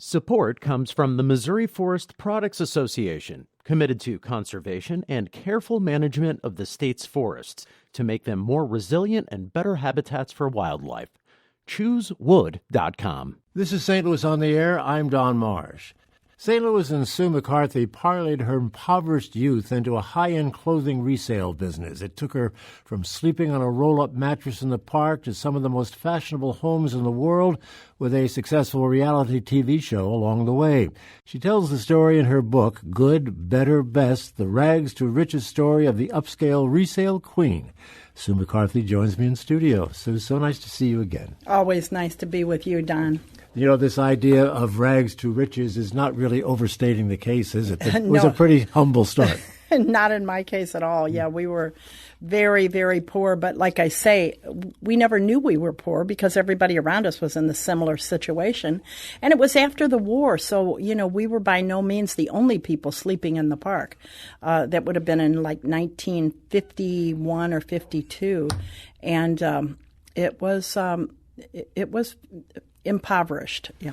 Support comes from the Missouri Forest Products Association, committed to conservation and careful management of the state's forests to make them more resilient and better habitats for wildlife. ChooseWood.com. This is St. Louis on the Air. I'm Don Marsh. St. Louis and Sue McCarthy parlayed her impoverished youth into a high-end clothing resale business. It took her from sleeping on a roll-up mattress in the park to some of the most fashionable homes in the world, with a successful reality TV show along the way. She tells the story in her book, Good, Better, Best, The Rags to Riches Story of the Upscale Resale Queen. Sue McCarthy joins me in studio. Sue, so nice to see you again. Always nice to be with you, Don. You know, this idea of rags to riches is not really overstating the case, is it? It No. was a pretty humble start. Not in my case at all. Yeah, we were very, very poor. But like I say, we never knew we were poor because everybody around us was in the similar situation. And it was after the war. So, you know, we were by no means the only people sleeping in the park. That would have been in like 1951 or 52. And it was impoverished, yeah.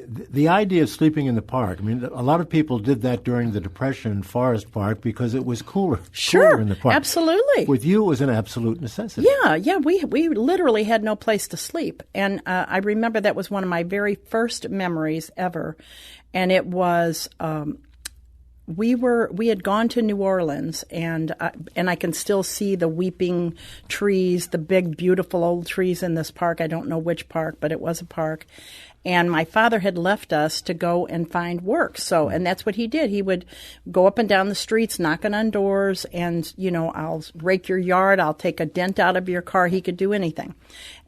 The idea of sleeping in the park, I mean, a lot of people did that during the Depression in Forest Park because it was cooler in the park. Absolutely. With you, it was an absolute necessity. Yeah, we literally had no place to sleep. And I remember that was one of my very first memories ever. And it was, we had gone to New Orleans, and I can still see the weeping trees, the big, beautiful old trees in this park. I don't know which park, but it was a park. And my father had left us to go and find work. So, and that's what he did. He would go up and down the streets, knocking on doors, and, you know, I'll rake your yard, I'll take a dent out of your car. He could do anything.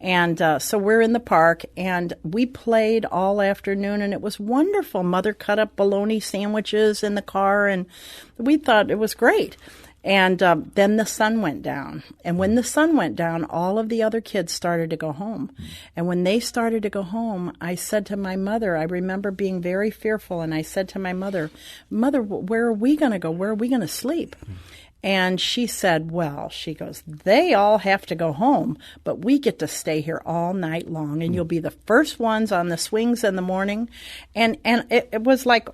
And so we're in the park, and we played all afternoon, and it was wonderful. Mother cut up bologna sandwiches in the car, and we thought it was great. And then the sun went down. And when the sun went down, all of the other kids started to go home. And when they started to go home, I said to my mother, I remember being very fearful, and I said to my mother, where are we going to go? Where are we going to sleep? And she said, well, she goes, they all have to go home, but we get to stay here all night long, and you'll be the first ones on the swings in the morning. And it was like,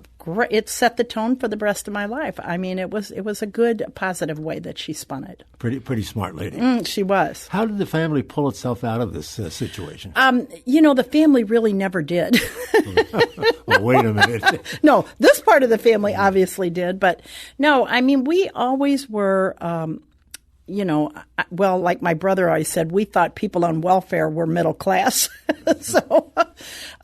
it set the tone for the rest of my life. I mean, it was a good, positive way that she spun it. Pretty smart lady. She was. How did the family pull itself out of this situation? You know, the family really never did. Well, wait a minute. No, this part of the family obviously did, but no, I mean, we always were, you know, well, like my brother always said, we thought people on welfare were middle class. So,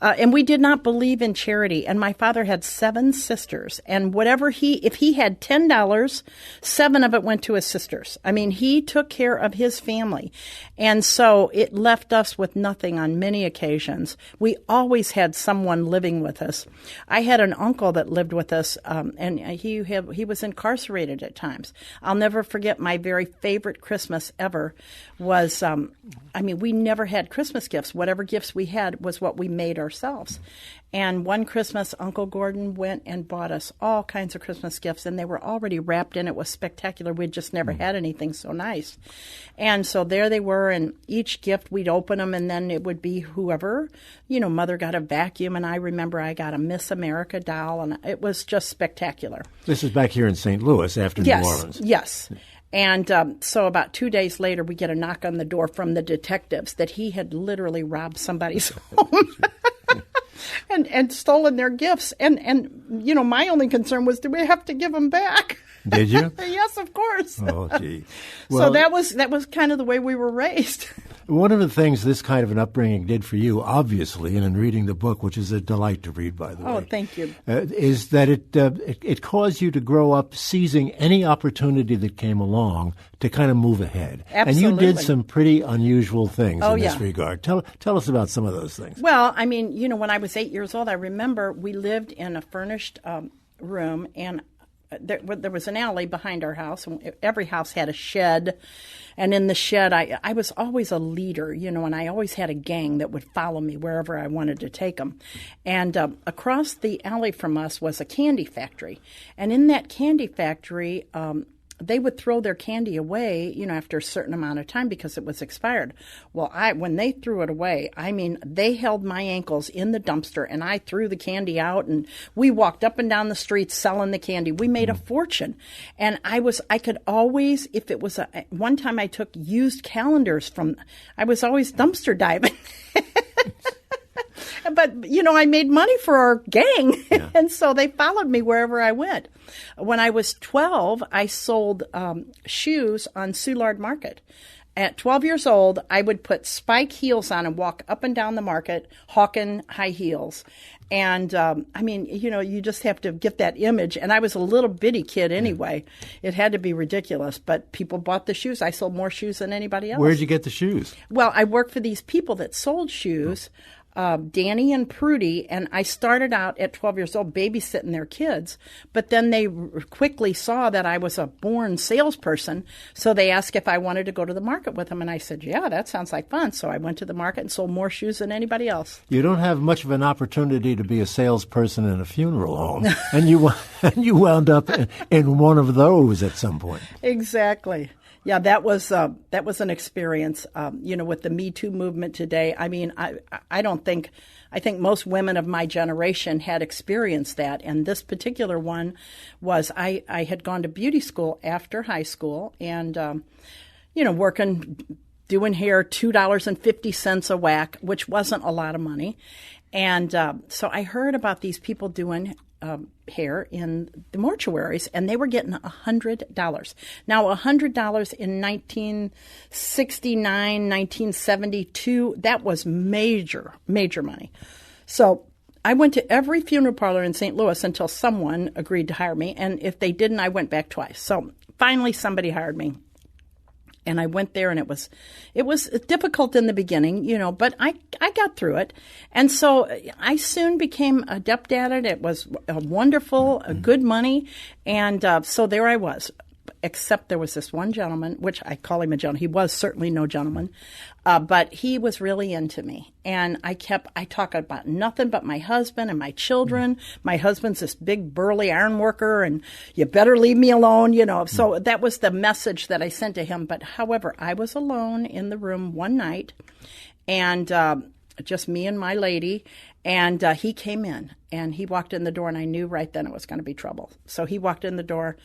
and we did not believe in charity. And my father had 7 sisters, and if he had $10, 7 of it went to his sisters. I mean, he took care of his family. And so it left us with nothing on many occasions. We always had someone living with us. I had an uncle that lived with us, and he was incarcerated at times. I'll never forget my very favorite Christmas ever was, we never had Christmas gifts. Whatever gifts we had was what we made ourselves. And one Christmas, Uncle Gordon went and bought us all kinds of Christmas gifts, and they were already wrapped in. It was spectacular. We'd just never had anything so nice. And so there they were, and each gift, we'd open them, and then it would be whoever. You know, Mother got a vacuum, and I remember I got a Miss America doll, and it was just spectacular. This is back here in St. Louis after New Orleans. Yes. And so about 2 days later, we get a knock on the door from the detectives that he had literally robbed somebody's home and stolen their gifts. And you know, my only concern was, do we have to give them back? Did you? Yes, of course. Oh, gee. Well, so that was kind of the way we were raised. One of the things this kind of an upbringing did for you, obviously, and in reading the book, which is a delight to read, by the way. Oh, thank you. Is that it caused you to grow up seizing any opportunity that came along to kind of move ahead. Absolutely. And you did some pretty unusual things in this yeah. regard. Tell us about some of those things. Well, I mean, you know, when I was 8 years old, I remember we lived in a furnished room, and there was an alley behind our house, and every house had a shed. And in the shed, I was always a leader, you know, and I always had a gang that would follow me wherever I wanted to take them. And across the alley from us was a candy factory. And in that candy factory, they would throw their candy away, after a certain amount of time because it was expired. Well, when they threw it away, they held my ankles in the dumpster, and I threw the candy out, and we walked up and down the streets selling the candy. We made a fortune. And I could always, if it was one time I took used calendars I was always dumpster diving. But, I made money for our gang, and so they followed me wherever I went. When I was 12, I sold shoes on Soulard Market. At 12 years old, I would put spike heels on and walk up and down the market, hawking high heels. And, you just have to get that image. And I was a little bitty kid anyway. It had to be ridiculous. But people bought the shoes. I sold more shoes than anybody else. Where did you get the shoes? Well, I worked for these people that sold shoes. Danny and Prudy, and I started out at 12 years old babysitting their kids, but then they quickly saw that I was a born salesperson, so they asked if I wanted to go to the market with them, and I said, yeah, that sounds like fun. So I went to the market and sold more shoes than anybody else. You don't have much of an opportunity to be a salesperson in a funeral home, and you wound up in one of those at some point. Exactly. Yeah, that was an experience, with the Me Too movement today. I think most women of my generation had experienced that. And this particular one was, I had gone to beauty school after high school and, working, doing hair, $2.50 a whack, which wasn't a lot of money. And so I heard about these people doing hair in the mortuaries, and they were getting $100. Now, $100 in 1969, 1972, that was major, major money. So I went to every funeral parlor in St. Louis until someone agreed to hire me, and if they didn't, I went back twice. So finally, somebody hired me. And I went there, and it was difficult in the beginning, but I got through it. And so I soon became adept at it. It was wonderful, good money. And so there I was, except there was this one gentleman, which I call him a gentleman. He was certainly no gentleman, but he was really into me. And I talk about nothing but my husband and my children. My husband's this big, burly iron worker, and you better leave me alone, So that was the message that I sent to him. But however, I was alone in the room one night, and just me and my lady, and he came in, and he walked in the door, and I knew right then it was going to be trouble. So he walked in the door,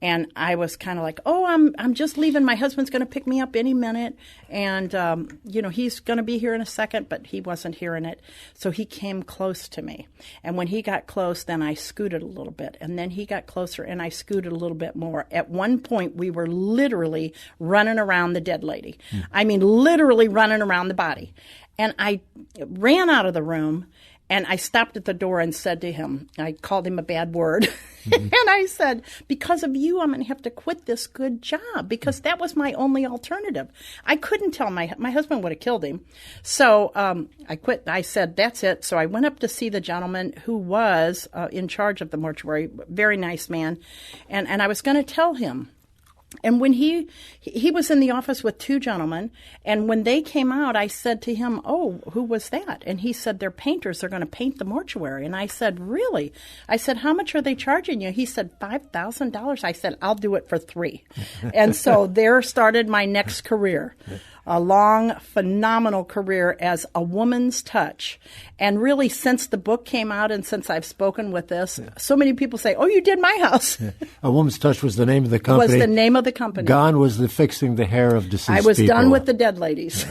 and I was kind of like, oh, I'm just leaving. My husband's going to pick me up any minute, and, he's going to be here in a second, but he wasn't hearing it. So he came close to me, and when he got close, then I scooted a little bit, and then he got closer, and I scooted a little bit more. At one point, we were literally running around the dead lady. I mean, literally running around the body. And I ran out of the room, and I stopped at the door and said to him, I called him a bad word, and I said, because of you, I'm going to have to quit this good job, because that was my only alternative. I couldn't tell my husband would have killed him. So I quit. I said, that's it. So I went up to see the gentleman who was in charge of the mortuary, very nice man, and I was going to tell him. And when he was in the office with two gentlemen, and when they came out, I said to him, oh, who was that? And he said, they're painters. They're going to paint the mortuary. And I said, really? I said, how much are they charging you? He said, $5,000. I said, I'll do it for $3,000. And so there started my next career. A long, phenomenal career as a woman's touch. And really, since the book came out and since I've spoken with this, so many people say, oh, you did my house. A Woman's Touch was the name of the company. Was the name of the company. Gone was the fixing the hair of deceased people. I was done with the dead ladies.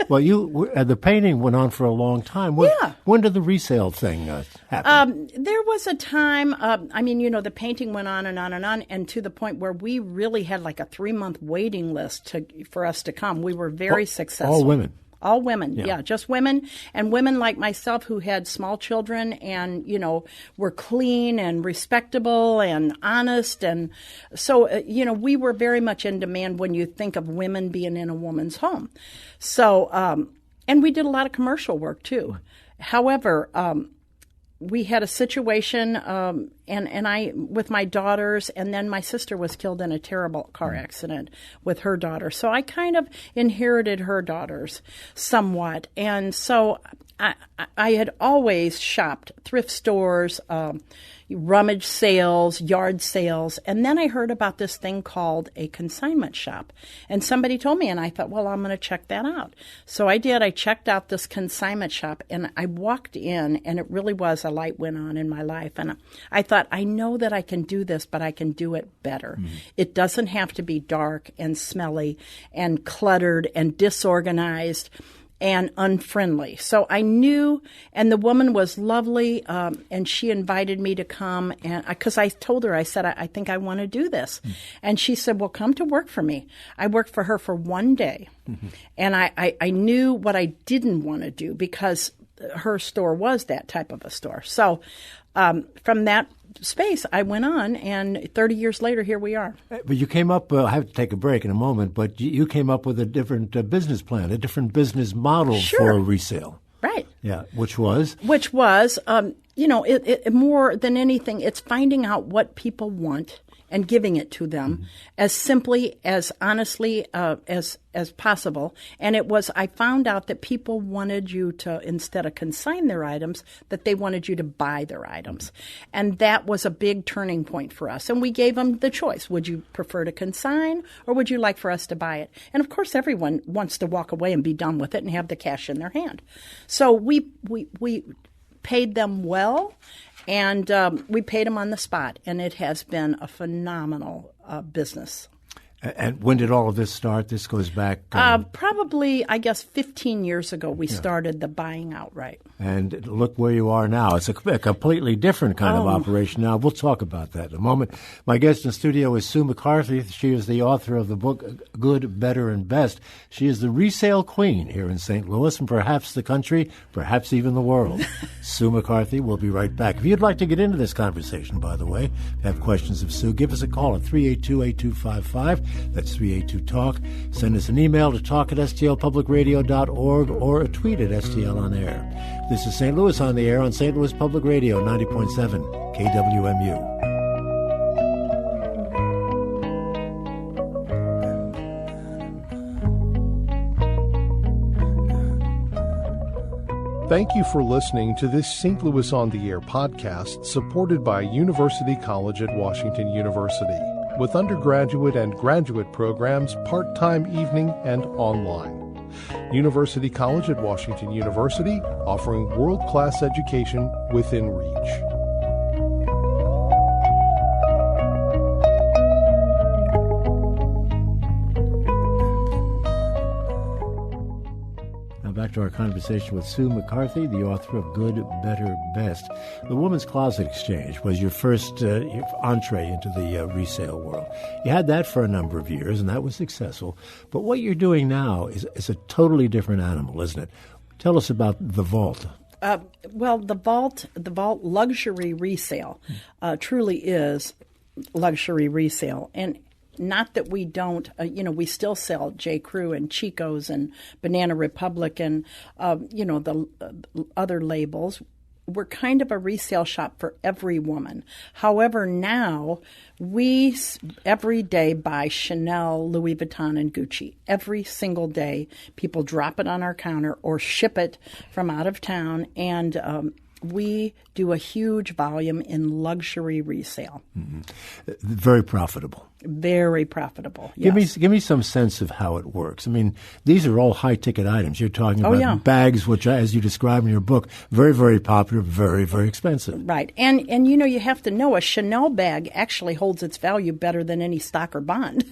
Well, the painting went on for a long time. When did the resale thing happen? There was a time, the painting went on and on and on, and to the point where we really had like a 3-month waiting list for us to come. We were very successful. All women. All women, yeah, just women, and women like myself who had small children and, were clean and respectable and honest. And so, we were very much in demand when you think of women being in a woman's home. So, and we did a lot of commercial work too. However, we had a situation, and I with my daughters, and then my sister was killed in a terrible car accident with her daughter. So I kind of inherited her daughters somewhat, and so I had always shopped thrift stores, rummage sales, yard sales, and then I heard about this thing called a consignment shop. And somebody told me, and I thought, well, I'm going to check that out. So I did. I checked out this consignment shop, and I walked in, and it really was a light went on in my life. And I thought, I know that I can do this, but I can do it better. Mm-hmm. It doesn't have to be dark and smelly and cluttered and disorganized and unfriendly. So I knew, and the woman was lovely, and she invited me to come, and because I told her, I said, I think I want to do this. Mm-hmm. And she said, well, come to work for me. I worked for her for one day, mm-hmm. and I knew what I didn't want to do because her store was that type of a store. So from that space, I went on, and 30 years later, here we are. But you came up, I have to take a break in a moment, but you came up with a different business plan, a different business model for resale. Right. Yeah, which was? It more than anything, it's finding out what people want and giving it to them mm-hmm. as simply, as honestly as possible. And I found out that people wanted you to, instead of consign their items, that they wanted you to buy their items. And that was a big turning point for us. And we gave them the choice. Would you prefer to consign, or would you like for us to buy it? And of course, everyone wants to walk away and be done with it and have the cash in their hand. So we paid them well. And we paid them on the spot, and it has been a phenomenal business. And when did all of this start? This goes back? Probably, I guess, 15 years ago we started the buying outright. And look where you are now. It's a completely different kind of operation now. We'll talk about that in a moment. My guest in the studio is Sue McCarthy. She is the author of the book Good, Better, and Best. She is the resale queen here in St. Louis and perhaps the country, perhaps even the world. Sue McCarthy. We'll be right back. If you'd like to get into this conversation, by the way, have questions of Sue, give us a call at 382-8255. That's 382-TALK. Send us an email to talk@stlpublicradio.org or a tweet at STL on air. This is St. Louis on the air on St. Louis Public Radio, 90.7 KWMU. Thank you for listening to this St. Louis on the Air podcast supported by University College at Washington University, with undergraduate and graduate programs part-time evening and online. University College at Washington University, offering world-class education within reach. Back to our conversation with Sue McCarthy, the author of Good, Better, Best. The Woman's Closet Exchange was your first entree into the resale world. You had that for a number of years, and that was successful. But what you're doing now is a totally different animal, isn't it? Tell us about the Vault. Well, the Vault Luxury Resale truly is luxury resale. And not that we don't, we still sell J. Crew and Chico's and Banana Republic and, the other labels. We're kind of a resale shop for every woman. However, now we every day buy Chanel, Louis Vuitton, and Gucci. Every single day, people drop it on our counter or ship it from out of town, and we do a huge volume in luxury resale. Mm-hmm. Very profitable. Very profitable. Yes. Give me some sense of how it works. I mean, these are all high-ticket items. You're talking about bags, which, as you describe in your book, very, very popular, very, very expensive. Right. And you have to know a Chanel bag actually holds its value better than any stock or bond.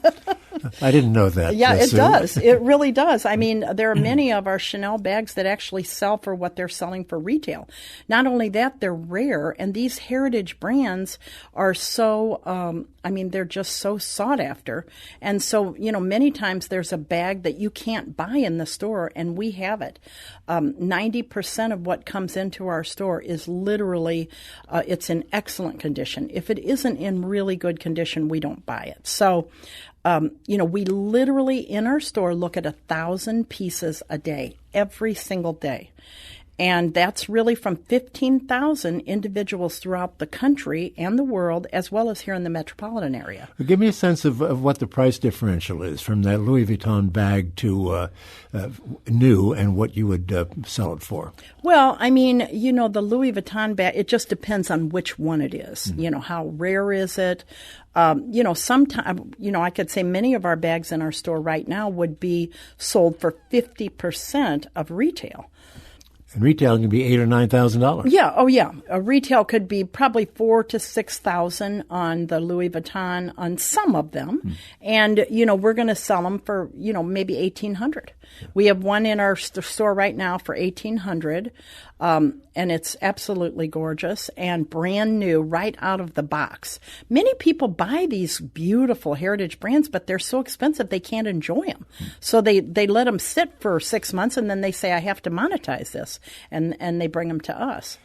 I didn't know that. Yeah, it does. It really does. I mean, there are many of our Chanel bags that actually sell for what they're selling for retail. Not only that, they're rare, and these heritage brands are so, they're just so sought after. And so, many times there's a bag that you can't buy in the store, and we have it. 90% of what comes into our store is literally, it's in excellent condition. If it isn't in really good condition, we don't buy it. So, we literally in our store look at 1,000 pieces a day, every single day. And that's really from 15,000 individuals throughout the country and the world, as well as here in the metropolitan area. Give me a sense of what the price differential is from that Louis Vuitton bag to new and what you would sell it for. Well, I mean, you know, the Louis Vuitton bag, it just depends on which one it is. You know, how rare is it? You know, sometimes, you know, I could say many of our bags in our store right now would be sold for 50% of retail. And retail can be $8,000 or $9,000. Yeah. Oh, yeah. A retail could be probably $4,000 to $6,000 on the Louis Vuitton on some of them, and you know we're going to sell them for maybe $1,800. We have one in our store right now for $1,800, and it's absolutely gorgeous and brand new right out of the box. Many people buy these beautiful heritage brands, but they're so expensive they can't enjoy them. So they let them sit for 6 months, and then they say, I have to monetize this, and they bring them to us.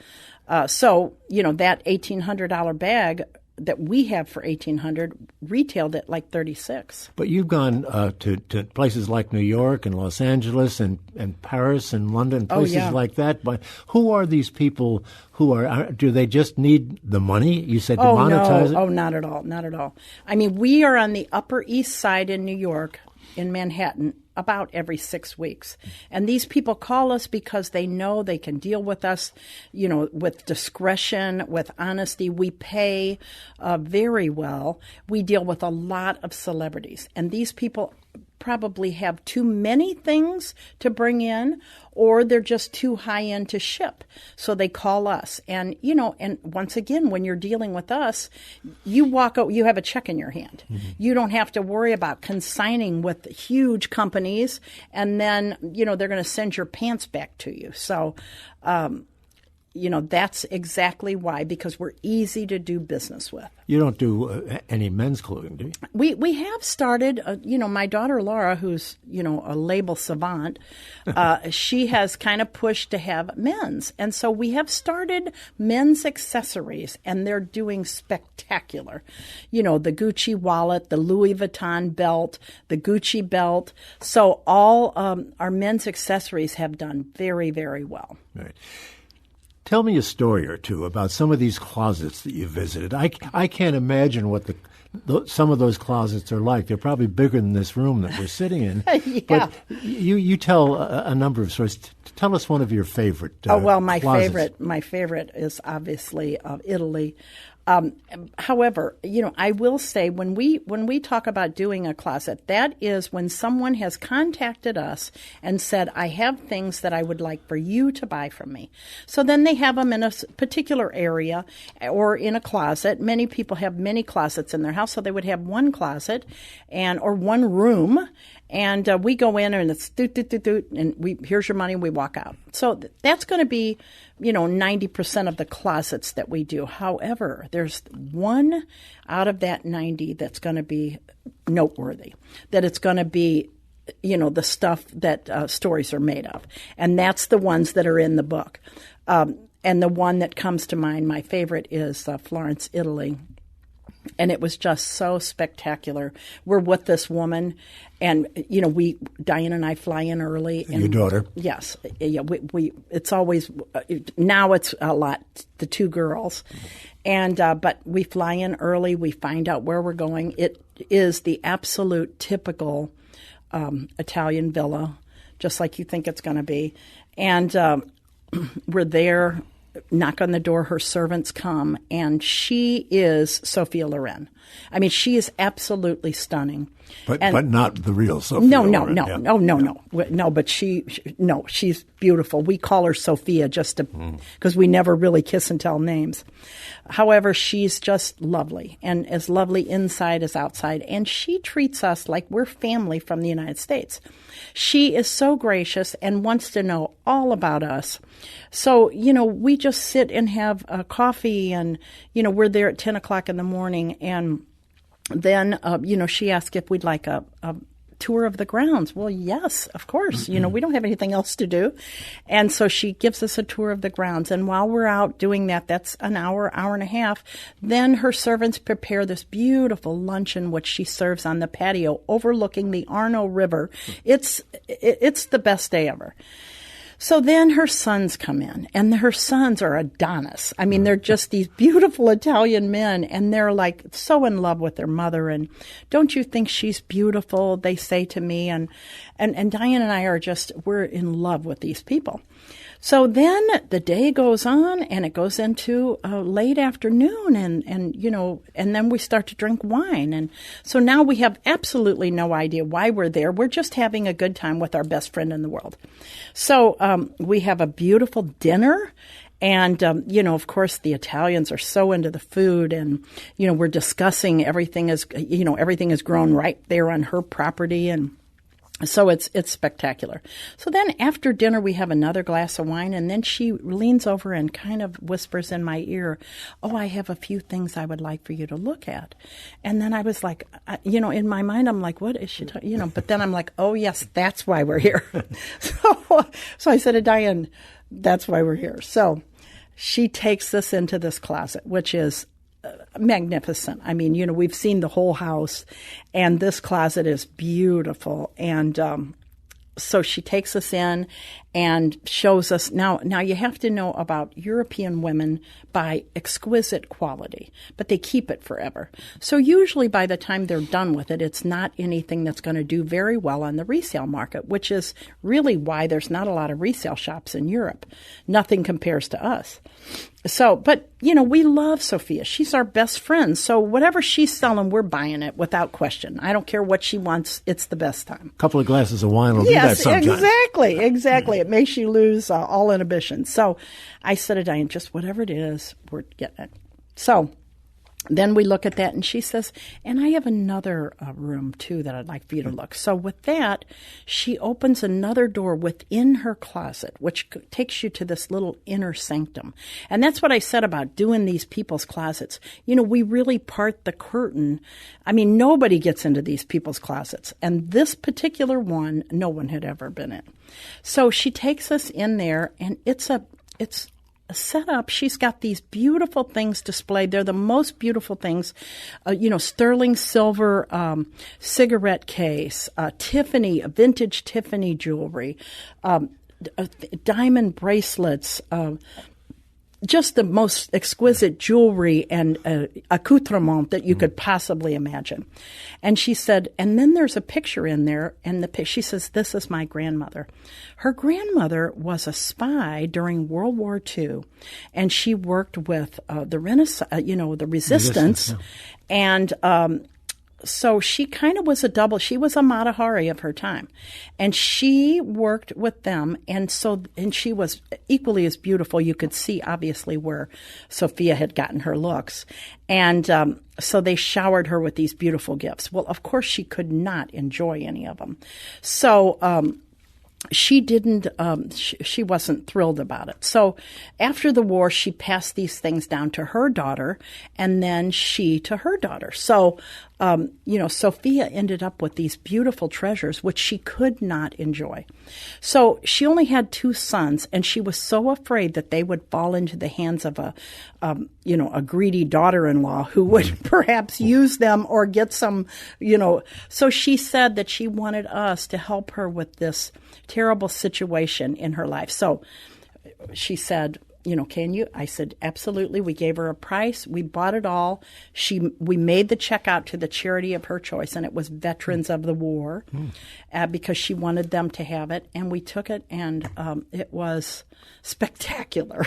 So, you know, that $1,800 bag that we have for $1,800 retailed at like $36. But you've gone to places like New York and Los Angeles and Paris and London, places like that. But who are these people who are do they just need the money? You said to monetize it? Oh, not at all. Not at all. I mean, we are on the Upper East Side in New York, in Manhattan, about every 6 weeks. And these people call us because they know they can deal with us, you know, with discretion, with honesty. We pay very well. We deal with a lot of celebrities. And these people probably have too many things to bring in, or they're just too high end to ship. So they call us. And, you know, and once again, when you're dealing with us, you walk out, you have a check in your hand. You don't have to worry about consigning with huge companies, and then, you know, they're going to send your pants back to you. So, you know, that's exactly why, because we're easy to do business with. You don't do any men's clothing, do you? We have started, you know, my daughter Laura, who's, you know, a label savant, she has kind of pushed to have men's. And so we have started men's accessories, and they're doing spectacular. You know, the Gucci wallet, the Louis Vuitton belt, the Gucci belt. So all our men's accessories have done very, very well. Right. Tell me a story or two about some of these closets that you visited. I can't imagine what some of those closets are like. They're probably bigger than this room that we're sitting in. Yeah. But you tell a number of stories. Tell us one of your favorite my closets. My favorite is obviously Italy. However, you know, I will say when we talk about doing a closet, that is when someone has contacted us and said, I have things that I would like for you to buy from me. So then they have them in a particular area or in a closet. Many people have many closets in their house, so they would have one closet or one room. And we go in and it's doot, doot, doot, doot, and here's your money, we walk out. So that's going to be, you know, 90% of the closets that we do. However, there's one out of that 90 that's going to be noteworthy, that it's going to be, you know, the stuff that stories are made of. And that's the ones that are in the book. And the one that comes to mind, my favorite, is Florence, Italy. And it was just so spectacular. We're with this woman, and you know, Diane and I fly in early. And your daughter? Yes, yeah. It's always now it's a lot. The two girls, and but we fly in early. We find out where we're going. It is the absolute typical Italian villa, just like you think it's going to be, and we're there. Knock on the door, her servants come, and she is Sophia Loren. I mean, she is absolutely stunning. But not the real Sophia Loren. No, but she's beautiful. We call her Sophia just because we never really kiss and tell names. However, she's just lovely, and as lovely inside as outside, and she treats us like we're family from the United States. She is so gracious and wants to know all about us. So, you know, we just sit and have coffee, and, you know, we're there at 10 o'clock in the morning, and then, you know, she asked if we'd like a tour of the grounds. Well, yes, of course. You know, we don't have anything else to do. And so she gives us a tour of the grounds. And while we're out doing that, that's an hour and a half, then her servants prepare this beautiful luncheon, which she serves on the patio overlooking the Arno River. It's the best day ever. So then her sons come in, and her sons are Adonis. I mean, they're just these beautiful Italian men, and they're like so in love with their mother. And don't you think she's beautiful? They say to me, and Diane and I are we're in love with these people. So then the day goes on, and it goes into late afternoon, and then we start to drink wine. And so now we have absolutely no idea why we're there. We're just having a good time with our best friend in the world. So we have a beautiful dinner. And, of course, the Italians are so into the food, and, we're discussing everything is grown right there on her property, and so it's spectacular. So then after dinner, we have another glass of wine, and then she leans over and kind of whispers in my ear, "Oh, I have a few things I would like for you to look at." And then I was like, in my mind, I'm like, what is she talking, but then I'm like, oh, yes, that's why we're here. So I said to Diane, that's why we're here. So she takes us into this closet, which is magnificent. I mean, we've seen the whole house, and this closet is beautiful. And so she takes us in and shows us. Now you have to know about European women by exquisite quality, but they keep it forever. So usually by the time they're done with it, it's not anything that's going to do very well on the resale market, which is really why there's not a lot of resale shops in Europe. Nothing compares to us. So, but, we love Sophia. She's our best friend. So whatever she's selling, we're buying it without question. I don't care what she wants. It's the best time. A couple of glasses of wine will do that sometimes. Exactly. It makes you lose all inhibition. So I said to Diane, just whatever it is, we're getting it. So then we look at that, and she says, and I have another room, too, that I'd like for you to look. So with that, she opens another door within her closet, which takes you to this little inner sanctum. And that's what I said about doing these people's closets. We really part the curtain. I mean, nobody gets into these people's closets. And this particular one, no one had ever been in. So she takes us in there, and it's set up. She's got these beautiful things displayed. They're the most beautiful things, sterling silver cigarette case, vintage Tiffany jewelry, diamond bracelets, just the most exquisite jewelry and accoutrement that you could possibly imagine. And she said, and then there's a picture in there, and she says, this is my grandmother. Her grandmother was a spy during World War II, and she worked with the Renaissance, the Resistance, yeah. And so she kind of was she was a Mata Hari of her time, and she worked with them. And she was equally as beautiful. You could see obviously where Sophia had gotten her looks. And so they showered her with these beautiful gifts. Well, of course she could not enjoy any of them. So, she didn't, she wasn't thrilled about it. So after the war, she passed these things down to her daughter, and then she to her daughter. So, Sophia ended up with these beautiful treasures, which she could not enjoy. So she only had 2 sons, and she was so afraid that they would fall into the hands of a greedy daughter-in-law who would perhaps use them or get some, So she said that she wanted us to help her with this terrible situation in her life. So she said, can you? I said, absolutely. We gave her a price. We bought it all. We made the check out to the charity of her choice, and it was Veterans of the War, because she wanted them to have it. And we took it, and it was spectacular.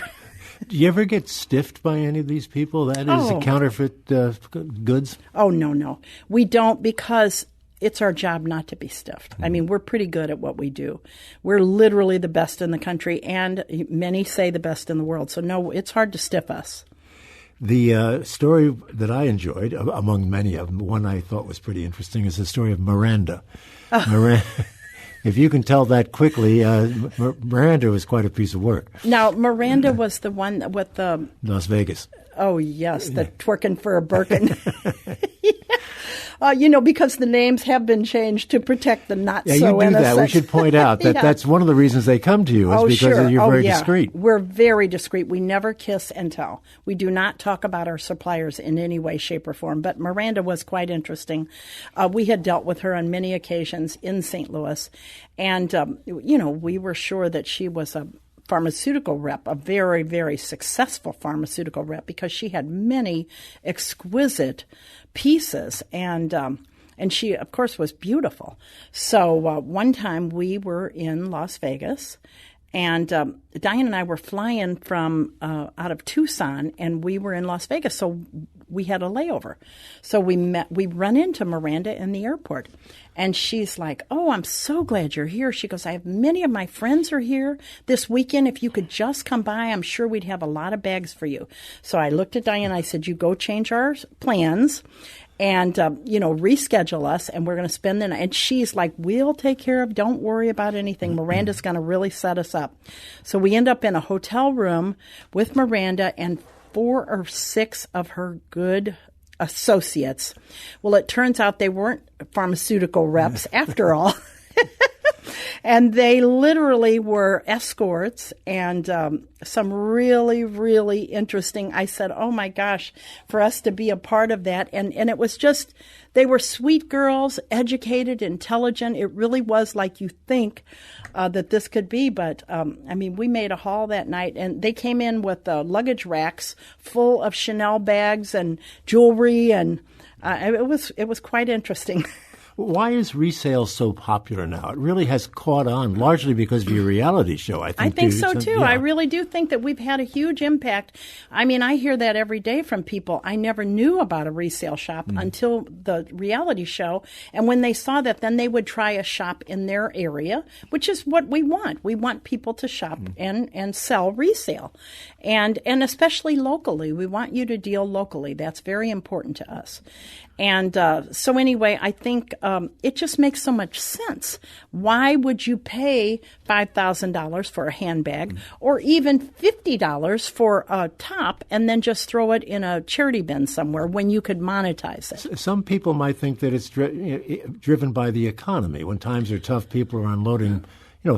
Do you ever get stiffed by any of these people? That is counterfeit goods? Oh, no. We don't, because it's our job not to be stiffed. I mean, we're pretty good at what we do. We're literally the best in the country, and many say the best in the world. So, no, it's hard to stiff us. The story that I enjoyed, among many of them, one I thought was pretty interesting, is the story of Miranda. Miranda. If you can tell that quickly, Miranda was quite a piece of work. Now, Miranda was the one with the... Las Vegas. Oh, yes, the twerking for a Birkin. Yeah. Because the names have been changed to protect the not Yeah, so you do innocent. that. We should point out that that's one of the reasons they come to you is because sure. you're very yeah. discreet. We're very discreet. We never kiss and tell. We do not talk about our suppliers in any way, shape, or form. But Miranda was quite interesting. We had dealt with her on many occasions in St. Louis. And, we were sure that she was a pharmaceutical rep, a very, very successful pharmaceutical rep, because she had many exquisite pieces, and she, of course, was beautiful. So one time we were in Las Vegas, and Diane and I were flying from out of Tucson, and we were in Las Vegas, so we had a layover. So we run into Miranda in the airport, and she's like, "Oh, I'm so glad you're here." She goes, "I have many of my friends are here this weekend. If you could just come by, I'm sure we'd have a lot of bags for you." So I looked at Diane, I said, "You go change our plans and, reschedule us, and we're going to spend the night." And she's like, "We'll take care of, don't worry about anything. Miranda's going to really set us up." So we end up in a hotel room with Miranda and 4 or 6 of her good associates. Well, it turns out they weren't pharmaceutical reps after all. And they literally were escorts and some really, really interesting. I said, "Oh my gosh, for us to be a part of that." And it was just, they were sweet girls, educated, intelligent. It really was like you think that this could be. But we made a haul that night, and they came in with luggage racks full of Chanel bags and jewelry, and it was quite interesting. Why is resale so popular now? It really has caught on, largely because of your reality show, I think. I think so, too. Yeah. I really do think that we've had a huge impact. I hear that every day from people. I never knew about a resale shop until the reality show. And when they saw that, then they would try a shop in their area, which is what we want. We want people to shop and sell resale. And especially locally. We want you to deal locally. That's very important to us. And so anyway, I think it just makes so much sense. Why would you pay $5,000 for a handbag or even $50 for a top and then just throw it in a charity bin somewhere when you could monetize it? Some people might think that it's driven by the economy. When times are tough, people are unloading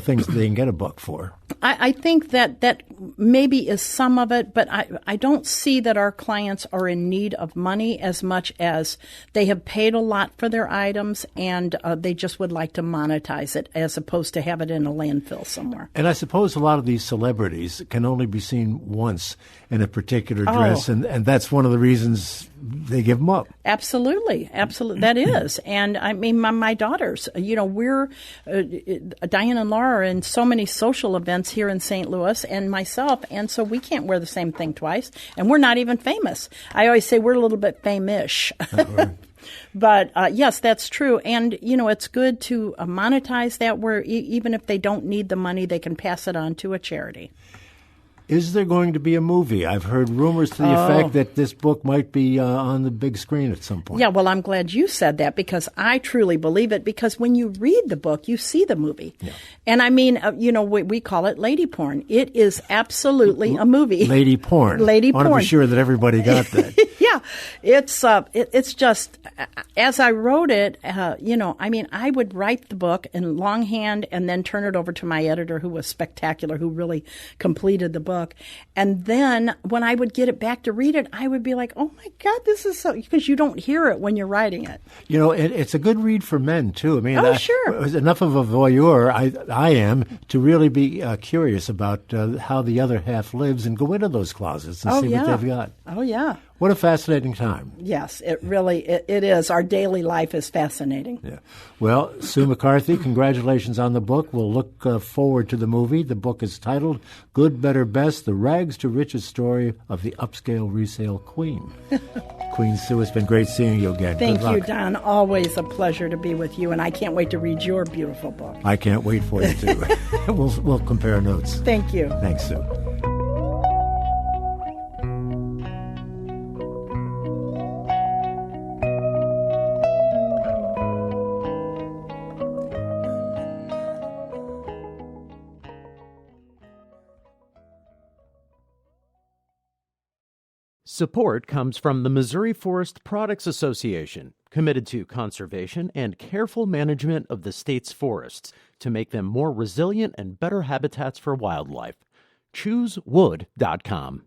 things that they can get a buck for. I think that maybe is some of it, but I don't see that our clients are in need of money as much as they have paid a lot for their items and they just would like to monetize it as opposed to have it in a landfill somewhere. And I suppose a lot of these celebrities can only be seen once in a particular dress, and that's one of the reasons they give them up. Absolutely. That is. And my daughters, we're Diane and Laura are in so many social events here in St. Louis, and myself, and so we can't wear the same thing twice, and we're not even famous. I always say we're a little bit famish. But yes, that's true. And, it's good to monetize that where even if they don't need the money, they can pass it on to a charity. Is there going to be a movie? I've heard rumors to the effect that this book might be on the big screen at some point. Yeah, well, I'm glad you said that because I truly believe it, because when you read the book, you see the movie. Yeah. And we call it lady porn. It is absolutely a movie. Lady porn. Lady porn. I want to be sure that everybody got that. Yeah, it's just, as I wrote it, I would write the book in longhand and then turn it over to my editor, who was spectacular, who really completed the book. And then when I would get it back to read it, I would be like, "Oh my God, this is so," because you don't hear it when you're writing it. It's a good read for men too. Sure. Enough of a voyeur I am to really be curious about how the other half lives and go into those closets and see what they've got. Oh yeah. What a fascinating time. Yes, it really it is. Our daily life is fascinating. Yeah. Well, Sue McCarthy, congratulations on the book. We'll look forward to the movie. The book is titled Good, Better, Best, The Rags to Riches Story of the Upscale Resale Queen. Queen Sue, it's been great seeing you again. Thank you, Don. Always a pleasure to be with you, and I can't wait to read your beautiful book. I can't wait for you, too. We'll compare notes. Thank you. Thanks, Sue. Support comes from the Missouri Forest Products Association, committed to conservation and careful management of the state's forests to make them more resilient and better habitats for wildlife. ChooseWood.com.